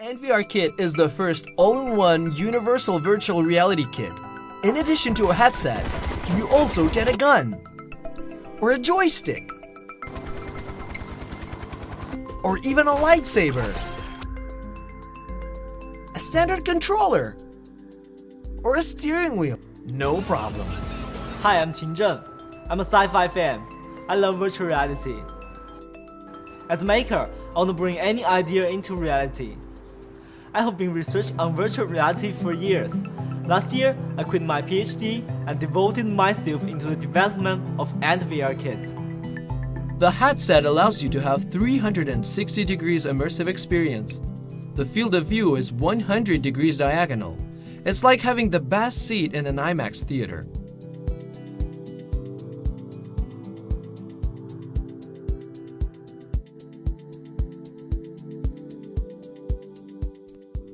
NVR Kit is the first all-in-one universal virtual reality kit. In addition to a headset, you also get a gun, or a joystick, or even a lightsaber, a standard controller, or a steering wheel. No problem. Hi, I'm Qin Zheng. I'm a sci-fi fan. I love virtual reality. As a maker, I want to bring any idea into reality. I have been researching on virtual reality for years. Last year, I quit my PhD and devoted myself into the development of NVR kits. The headset allows you to have 360 degrees immersive experience. The field of view is 100 degrees diagonal. It's like having the best seat in an IMAX theater.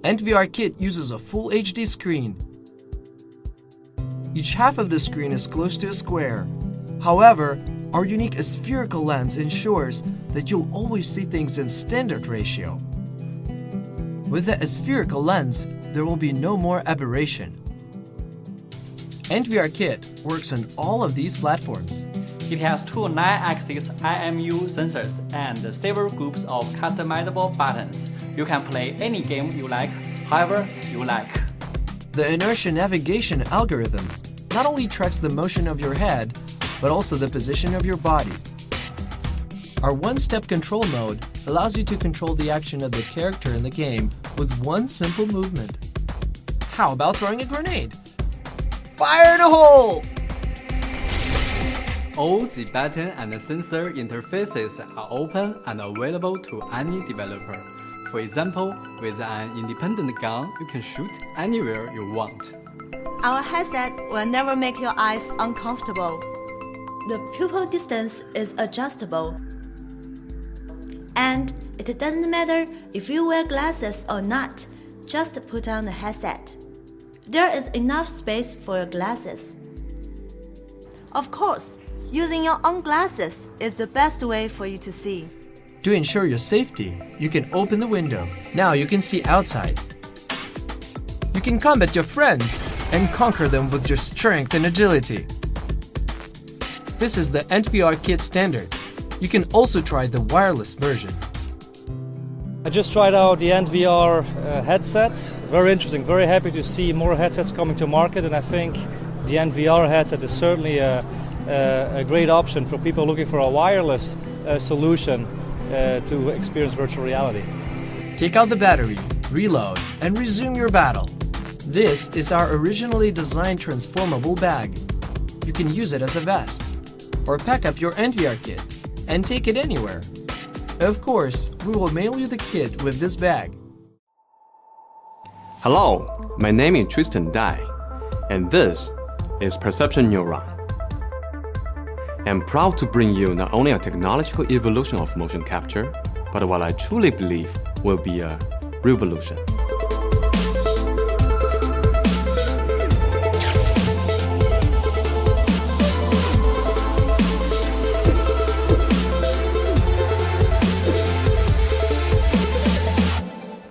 NVR Kit uses a full HD screen. Each half of the screen is close to a square. However, our unique spherical lens ensures that you'll always see things in standard ratio. With the spherical lens, there will be no more aberration. NVR Kit works on all of these platforms. It has two 9-axis IMU sensors and several groups of customizable buttons. You can play any game you like, however you like. The inertia navigation algorithm not only tracks the motion of your head, but also the position of your body. Our one-step control mode allows you to control the action of the character in the game with one simple movement. How about throwing a grenade? Fire in a hole! All the button and sensor interfaces are open and available to any developer. For example, with an independent gun, you can shoot anywhere you want. Our headset will never make your eyes uncomfortable. The pupil distance is adjustable. And it doesn't matter if you wear glasses or not, just put on the headset. There is enough space for your glasses. Of course, using your own glasses is the best way for you to see. To ensure your safety, you can open the window. Now you can see outside. You can combat your friends and conquer them with your strength and agility. This is the NVR Kit standard. You can also try the wireless version. I just tried out the NVR headset. Very interesting, very happy to see more headsets coming to market, and I think the NVR headset is certainly a great option for people looking for a wireless solution to experience virtual reality. Take out the battery, reload, and resume your battle. This is our originally designed transformable bag. You can use it as a vest, or pack up your NVR kit and take it anywhere. Of course, we will mail you the kit with this bag. Hello, my name is Tristan Dai, and this is Perception Neuron. I'm proud to bring you not only a technological evolution of motion capture, but what I truly believe will be a revolution.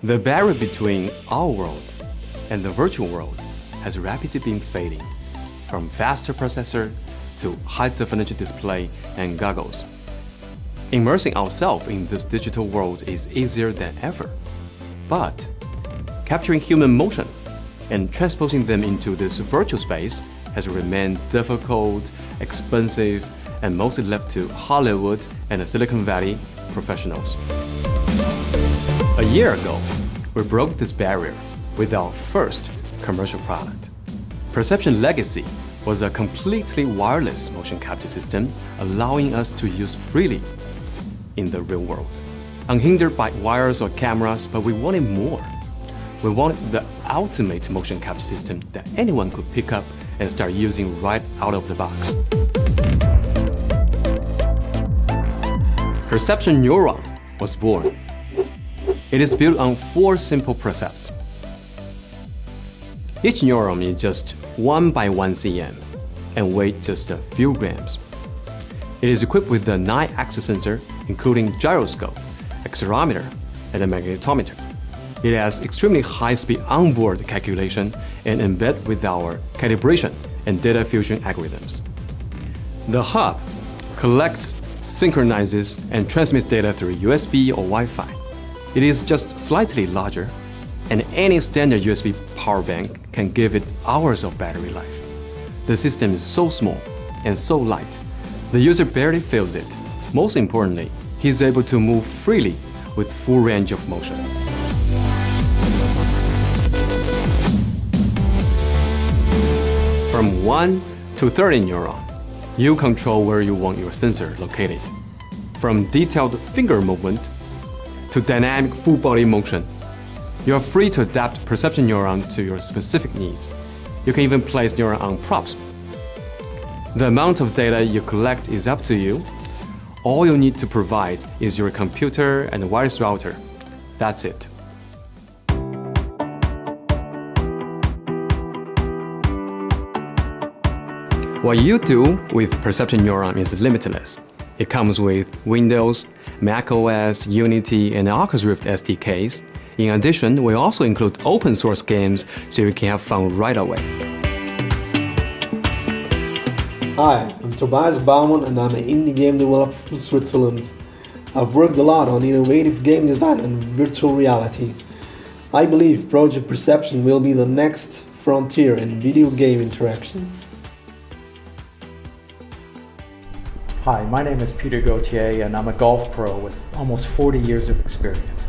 The barrier between our world and the virtual world has rapidly been fading, from faster processor to high-definition display and goggles. Immersing ourselves in this digital world is easier than ever. But capturing human motion and transposing them into this virtual space has remained difficult, expensive, and mostly left to Hollywood and the Silicon Valley professionals. A year ago, we broke this barrier with our first commercial product. Perception Legacy was a completely wireless motion capture system, allowing us to use freely in the real world. Unhindered by wires or cameras, but we wanted more. We wanted the ultimate motion capture system that anyone could pick up and start using right out of the box. Perception Neuron was born. It is built on 4 simple precepts. Each neuron is just 1 by 1 cm and weighs just a few grams. It is equipped with the 9-axis sensor, including gyroscope, accelerometer, and a magnetometer. It has extremely high-speed onboard calculation and embed with our calibration and data fusion algorithms. The hub collects, synchronizes, and transmits data through USB or Wi-Fi. It is just slightly larger, and any standard USB power bank can give it hours of battery life. The system is so small and so light, the user barely feels it. Most importantly, he is able to move freely with full range of motion. From 1 to 30 neuron, you control where you want your sensor located. From detailed finger movement to dynamic full body motion, you are free to adapt perception neuron to your specific needs. You can even place neuron on props. The amount of data you collect is up to you. All you need to provide is your computer and wireless router. That's it. What you do with perception neuron is limitless. It comes with Windows, macOS, Unity, and Oculus Rift SDKs. In addition, we also include open source games so you can have fun right away. Hi, I'm Tobias Baumann and I'm an indie game developer from Switzerland. I've worked a lot on innovative game design and virtual reality. I believe Project Perception will be the next frontier in video game interaction. Hi, my name is Peter Gauthier and I'm a golf pro with almost 40 years of experience.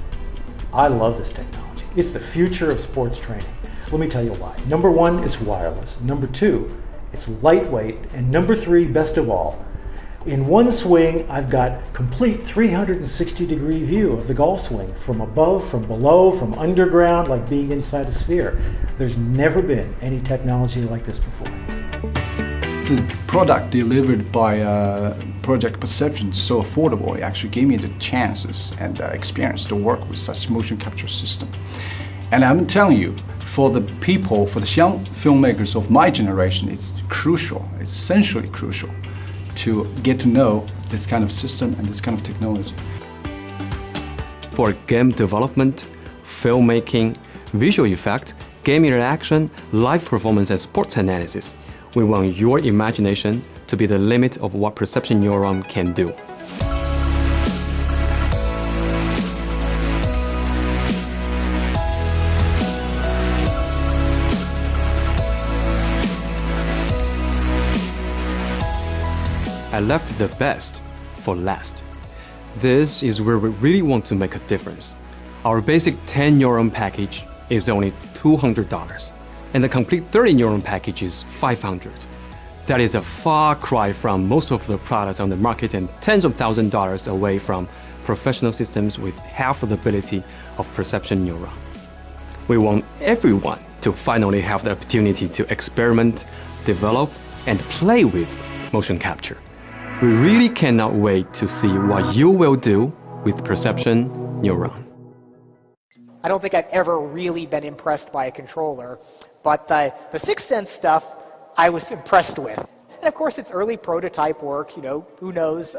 I love this technology. It's the future of sports training. Let me tell you why. Number one, it's wireless. Number two, it's lightweight. And number three, best of all, in one swing, I've got complete 360-degree view of the golf swing, from above, from below, from underground, like being inside a sphere. There's never been any technology like this before. The product delivered by Project Perception is so affordable. It actually gave me the chances and experience to work with such motion capture system. And I'm telling you, for the people, for the young filmmakers of my generation, it's crucial, it's essentially crucial to get to know this kind of system and this kind of technology. For game development, filmmaking, visual effect, game interaction, live performance, and sports analysis, we want your imagination to be the limit of what perception neuron can do. I left the best for last. This is where we really want to make a difference. Our basic 10 neuron package is only $200. And the complete 30 neuron package is $500. That is a far cry from most of the products on the market and tens of thousands of dollars away from professional systems with half of the ability of perception neuron. We want everyone to finally have the opportunity to experiment, develop, and play with motion capture. We really cannot wait to see what you will do with perception neuron. I don't think I've ever really been impressed by a controller. But the Sixth Sense stuff, I was impressed with. And of course, it's early prototype work, who knows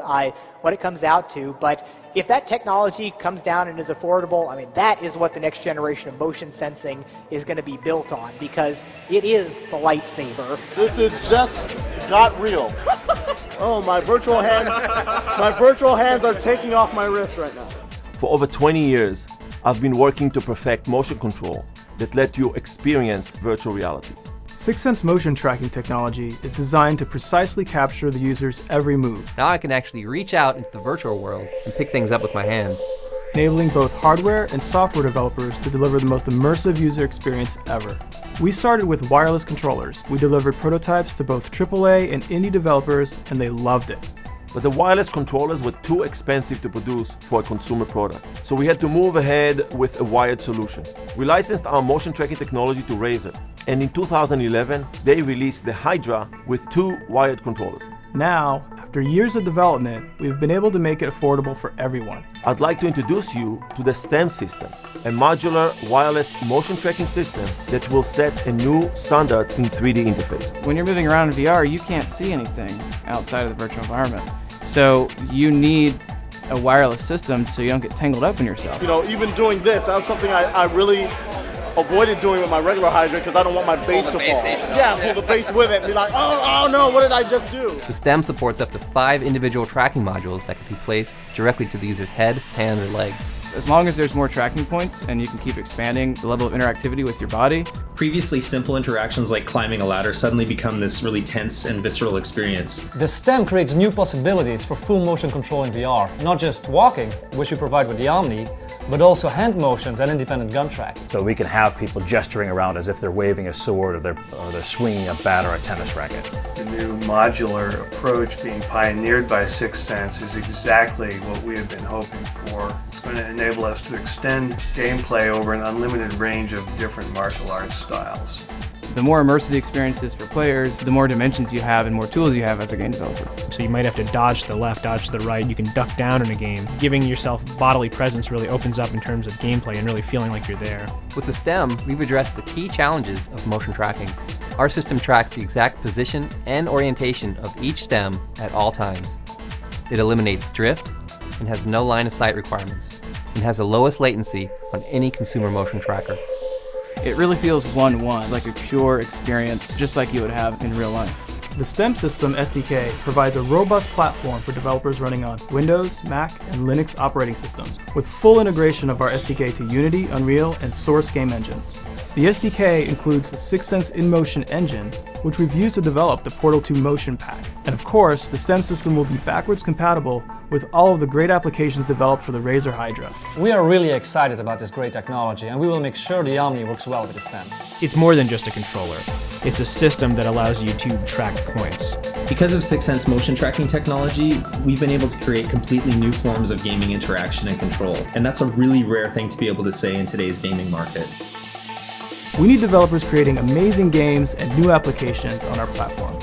what it comes out to. But if that technology comes down and is affordable, I mean, that is what the next generation of motion sensing is going to be built on, because it is the lightsaber. This is just got real. Oh, my virtual hands are taking off my wrist right now. For over 20 years, I've been working to perfect motion control that let you experience virtual reality. Sixth Sense motion tracking technology is designed to precisely capture the user's every move. Now I can actually reach out into the virtual world and pick things up with my hands, enabling both hardware and software developers to deliver the most immersive user experience ever. We started with wireless controllers. We delivered prototypes to both AAA and indie developers, and they loved it. But the wireless controllers were too expensive to produce for a consumer product. So we had to move ahead with a wired solution. We licensed our motion tracking technology to Razer. And in 2011, they released the Hydra with 2 wired controllers. Now, after years of development, we've been able to make it affordable for everyone. I'd like to introduce you to the STEM system, a modular wireless motion tracking system that will set a new standard in 3D interface. When you're moving around in VR, you can't see anything outside of the virtual environment. So you need a wireless system so you don't get tangled up in yourself. You know, even doing this, that was something I really avoided doing with my regular hydrant because I don't want my base to fall. Yeah, pull the base with it and be like, oh no, what did I just do? The stem supports up to 5 individual tracking modules that can be placed directly to the user's head, hands, or legs. As long as there's more tracking points and you can keep expanding the level of interactivity with your body. Previously simple interactions like climbing a ladder suddenly become this really tense and visceral experience. The stem creates new possibilities for full motion control in VR. Not just walking, which we provide with the Omni, but also hand motions and independent gun tracking. So we can have people gesturing around as if they're waving a sword or they're swinging a bat or a tennis racket. The new modular approach being pioneered by Sixth Sense is exactly what we have been hoping for. It's going to enable us to extend gameplay over an unlimited range of different martial arts styles. The more immersive the experience is for players, the more dimensions you have and more tools you have as a game developer. So you might have to dodge to the left, dodge to the right. You can duck down in a game. Giving yourself bodily presence really opens up in terms of gameplay and really feeling like you're there. With the stem, we've addressed the key challenges of motion tracking. Our system tracks the exact position and orientation of each stem at all times. It eliminates drift and has no line of sight requirements, and has the lowest latency on any consumer motion tracker. It really feels one-to-one, like a pure experience, just like you would have in real life. The STEM System SDK provides a robust platform for developers running on Windows, Mac, and Linux operating systems, with full integration of our SDK to Unity, Unreal, and Source game engines. The SDK includes the Sixth Sense InMotion engine, which we've used to develop the Portal 2 Motion Pack. And of course, the STEM system will be backwards compatible with all of the great applications developed for the Razer Hydra. We are really excited about this great technology, and we will make sure the Omni works well with the stem. It's more than just a controller. It's a system that allows you to track points. Because of Sixth Sense motion tracking technology, we've been able to create completely new forms of gaming interaction and control. And that's a really rare thing to be able to say in today's gaming market. We need developers creating amazing games and new applications on our platform,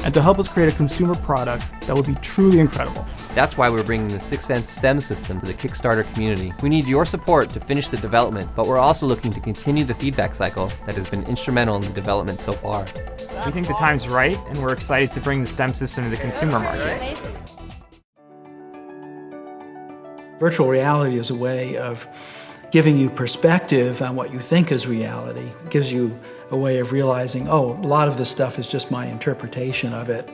and to help us create a consumer product that will be truly incredible. That's why we're bringing the Sixth Sense STEM system to the Kickstarter community. We need your support to finish the development, but we're also looking to continue the feedback cycle that has been instrumental in the development so far. We think the time's right, and we're excited to bring the STEM system to the consumer market. Virtual reality is a way of giving you perspective on what you think is reality. It gives you a way of realizing, oh, a lot of this stuff is just my interpretation of it.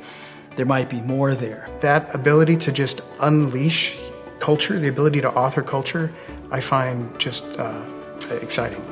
There might be more there. That ability to just unleash culture, the ability to author culture, I find just exciting.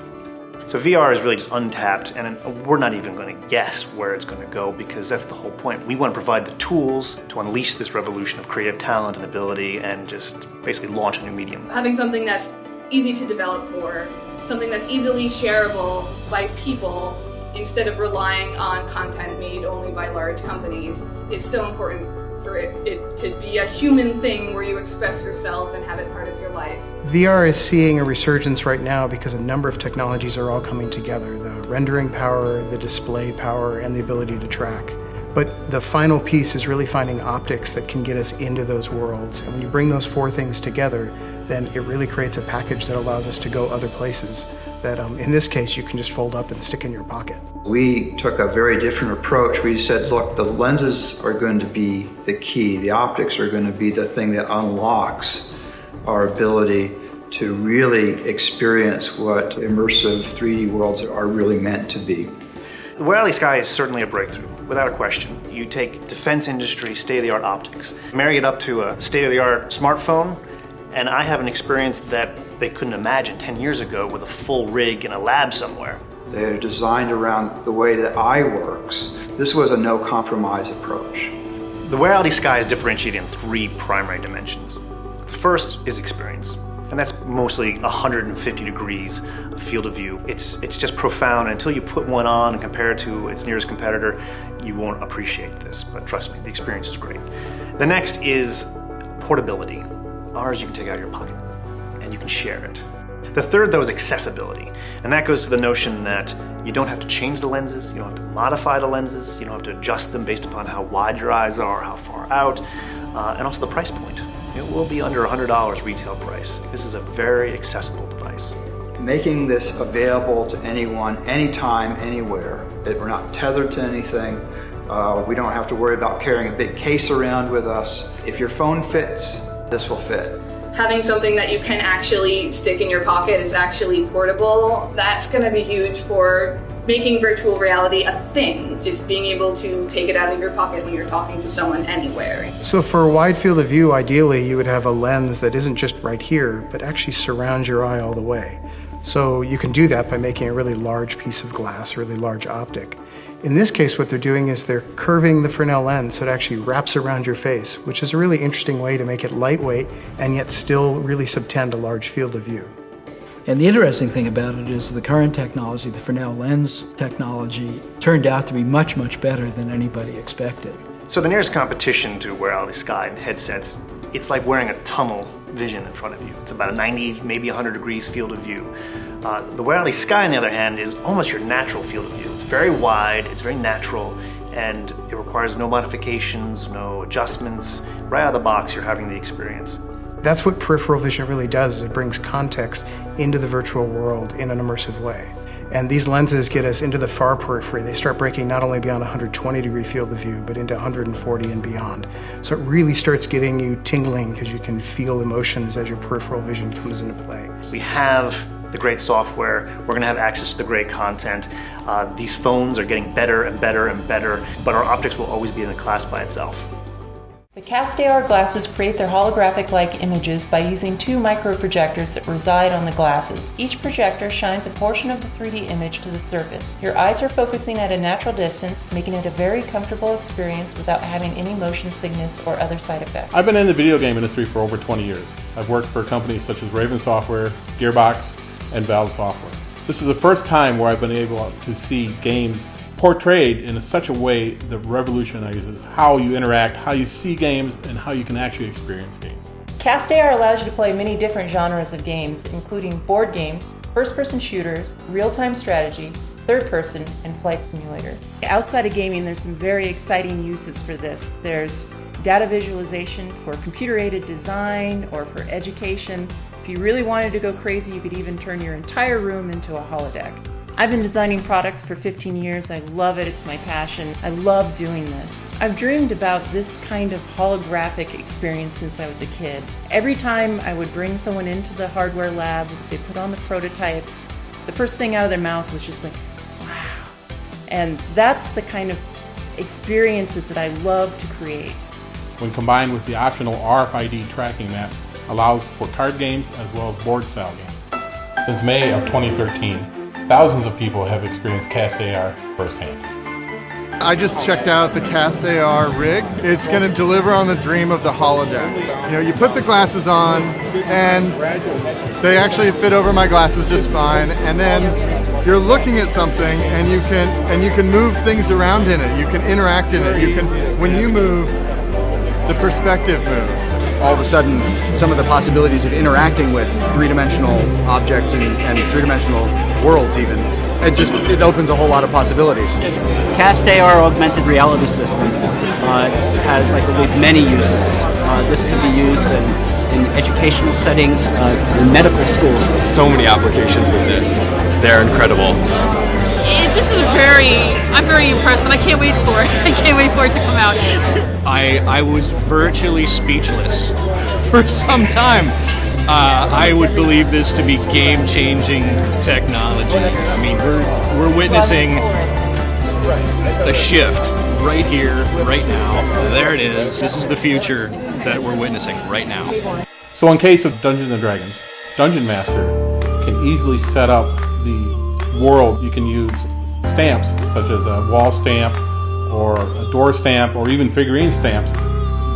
So VR is really just untapped, and we're not even going to guess where it's going to go, because that's the whole point. We want to provide the tools to unleash this revolution of creative talent and ability and just basically launch a new medium. Having something that's easy to develop for, something that's easily shareable by people instead of relying on content made only by large companies. It's so important for it to be a human thing where you express yourself and have it part of your life. VR is seeing a resurgence right now because a number of technologies are all coming together. The rendering power, the display power, and the ability to track. But the final piece is really finding optics that can get us into those worlds. And when you bring those four things together, then it really creates a package that allows us to go other places that in this case you can just fold up and stick in your pocket. We took a very different approach. We said, look, the lenses are going to be the key. The optics are going to be the thing that unlocks our ability to really experience what immersive 3D worlds are really meant to be. The Wireless Sky is certainly a breakthrough, without a question. You take defense industry state-of-the-art optics, marry it up to a state-of-the-art smartphone, and I have an experience that they couldn't imagine 10 years ago with a full rig in a lab somewhere. They're designed around the way the eye works. This was a no-compromise approach. The Wireless Sky is differentiated in 3 primary dimensions. The first is experience, and that's mostly 150 degrees of field of view. It's just profound. Until you put one on and compare it to its nearest competitor, you won't appreciate this, but trust me, the experience is great. The next is portability. Ours you can take out of your pocket, and you can share it. The third, though, is accessibility, and that goes to the notion that you don't have to change the lenses, you don't have to modify the lenses, you don't have to adjust them based upon how wide your eyes are, how far out, and also the price point. It will be under $100 retail price. This is a very accessible device. Making this available to anyone, anytime, anywhere, that we're not tethered to anything. We don't have to worry about carrying a big case around with us. If your phone fits, this will fit. having something that you can actually stick in your pocket is actually portable, that's going to be huge for making virtual reality a thing, just being able to take it out of your pocket when you're talking to someone anywhere. So for a wide field of view, ideally you would have a lens that isn't just right here, but actually surrounds your eye all the way. So you can do that by making a really large piece of glass, a really large optic. In this case, what they're doing is they're curving the Fresnel lens so it actually wraps around your face, which is a really interesting way to make it lightweight and yet still really subtend a large field of view. And the interesting thing about it is the current technology, the Fresnel lens technology, turned out to be much, much better than anybody expected. So the nearest competition to Wireless Sky headsets, it's like wearing a tunnel vision in front of you. It's about a 90, maybe 100 degrees field of view. The Wireless Sky, on the other hand, is almost your natural field of view. It's very wide, it's very natural, and it requires no modifications, no adjustments. Right out of the box, you're having the experience. That's what peripheral vision really does, is it brings context into the virtual world in an immersive way. And these lenses get us into the far periphery. They start breaking not only beyond 120 degree field of view, but into 140 and beyond. So it really starts getting you tingling because you can feel emotions as your peripheral vision comes into play. We have the great software, we're going to have access to the great content. These phones are getting better and better and better, but our optics will always be in a class by itself. The Cast AR glasses create their holographic-like images by using two microprojectors that reside on the glasses. Each projector shines a portion of the 3D image to the surface. Your eyes are focusing at a natural distance, making it a very comfortable experience without having any motion sickness or other side effects. I've been in the video game industry for over 20 years. I've worked for companies such as Raven Software, Gearbox, and Valve Software. This is the first time where I've been able to see games portrayed in such a way that revolutionizes how you interact, how you see games, and how you can actually experience games. Cast AR allows you to play many different genres of games, including board games, first-person shooters, real-time strategy, third-person, and flight simulators. Outside of gaming, there's some very exciting uses for this. There's data visualization for computer-aided design or for education. If you really wanted to go crazy, you could even turn your entire room into a holodeck. I've been designing products for 15 years. I love it. It's my passion. I love doing this. I've dreamed about this kind of holographic experience since I was a kid. Every time I would bring someone into the hardware lab, they put on the prototypes, the first thing out of their mouth was just like, wow. And that's the kind of experiences that I love to create. When combined with the optional RFID tracking map, allows for card games as well as board style games. Since May of 2013, thousands of people have experienced Cast AR firsthand. I just checked out the Cast AR rig. It's going to deliver on the dream of the holodeck. You know, you put the glasses on and they actually fit over my glasses just fine, and then you're looking at something and you can move things around in it. You can interact in it. When you move, the perspective moves. All of a sudden, some of the possibilities of interacting with three-dimensional objects and three-dimensional worlds even, it opens a whole lot of possibilities. Cast AR augmented reality system has, I believe, many uses. This can be used in educational settings, in medical schools. So many applications with this. They're incredible. I'm very impressed, and I can't wait for it. I can't wait for it to come out. I was virtually speechless for some time. I would believe this to be game-changing technology. I mean, we're witnessing a shift right here, right now. There it is. This is the future that we're witnessing right now. So in case of Dungeons & Dragons, Dungeon Master can easily set up the world. You can use stamps such as a wall stamp or a door stamp or even figurine stamps.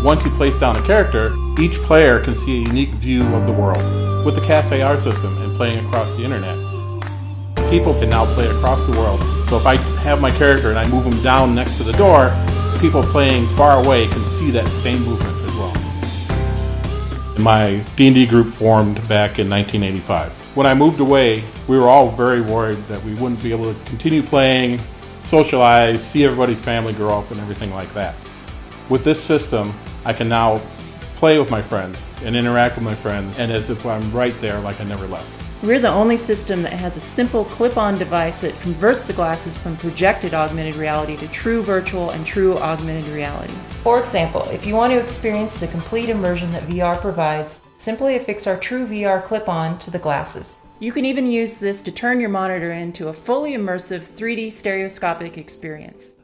Once you place down a character, each player can see a unique view of the world. With the Cast AR system and playing across the internet, people can now play across the world. So if I have my character and I move him down next to the door, people playing far away can see that same movement as well. My D&D group formed back in 1985. When I moved away, we were all very worried that we wouldn't be able to continue playing, socialize, see everybody's family grow up and everything like that. With this system, I can now play with my friends and interact with my friends, and as if I'm right there like I never left. We're the only system that has a simple clip-on device that converts the glasses from projected augmented reality to true virtual and true augmented reality. For example, if you want to experience the complete immersion that VR provides, Simply affix our True VR clip-on to the glasses. You can even use this to turn your monitor into a fully immersive 3D stereoscopic experience.